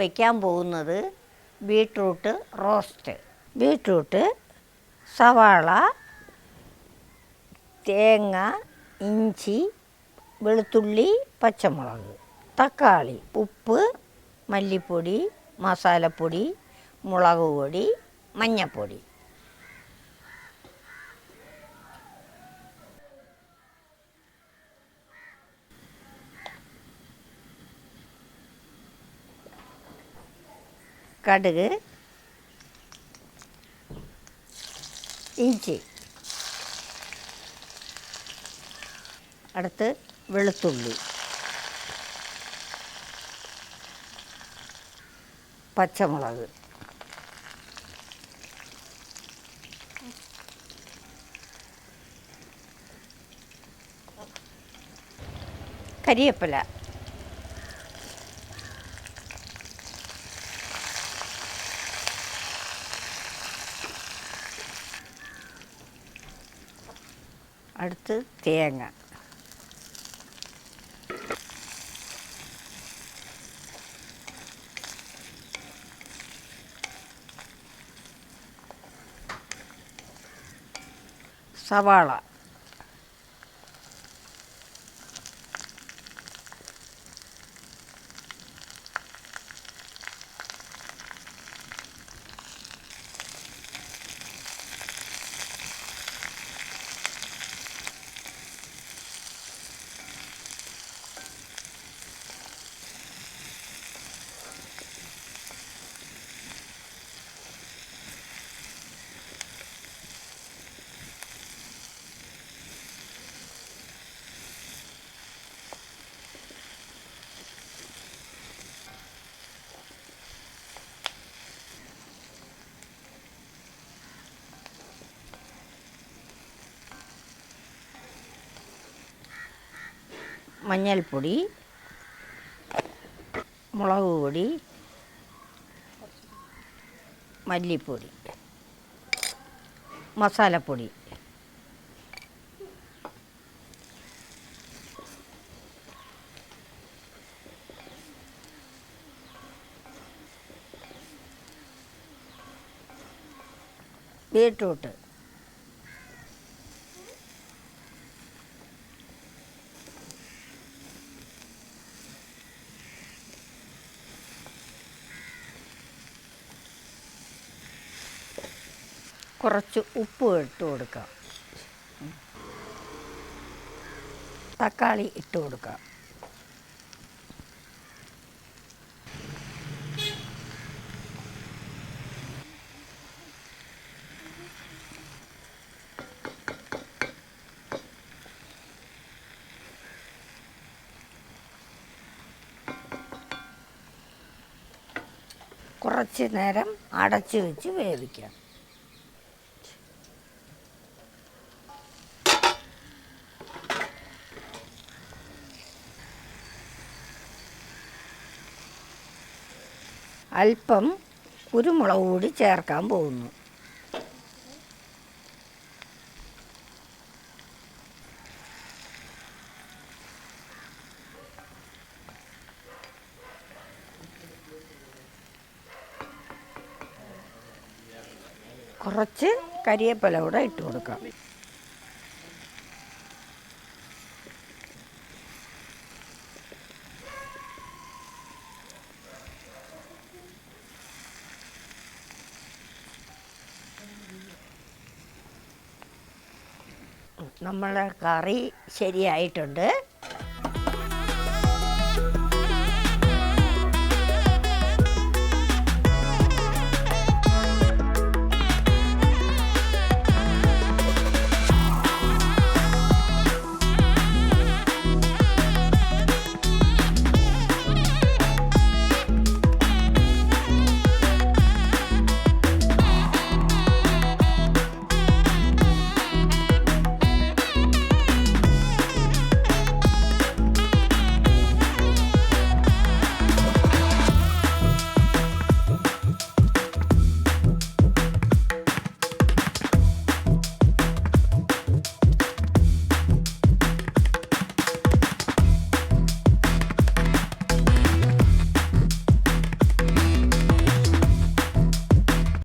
വയ്ക്കാൻ പോകുന്നത് beetroot roast. Beetroot, സവാള, തേങ്ങ, ഇഞ്ചി, വെളുത്തുള്ളി, പച്ചമുളക്, തക്കാളി, ഉപ്പ്, മല്ലിപ്പൊടി, മസാലപ്പൊടി, മുളക് പൊടി, മഞ്ഞൾപ്പൊടി. കടുക്, ഇഞ്ചി, അടുത്ത് വെളുത്തുള്ളി, പച്ചമുളക്, കരിവേപ്പില, അടുത്ത് തേങ്ങ, സവാള, മഞ്ഞൾപ്പൊടി, മുളക് പൊടി, മല്ലിപ്പൊടി, മസാലപ്പൊടി, ബീട്രൂട്ട്, കുറച്ച് ഉപ്പ് ഇട്ട് കൊടുക്കാം, തക്കാളി ഇട്ട് കൊടുക്കാം, കുറച്ച് നേരം അടച്ചു വെച്ച് വേവിക്കാം. അല്പം കുരുമുളക് പൊടി ചേർക്കാൻ പോകുന്നു. കുറച്ച് കരിവേപ്പില കൂടെ ഇട്ട് കൊടുക്കാം. നമ്മളെ കറി ശരിയായിട്ടുണ്ട്.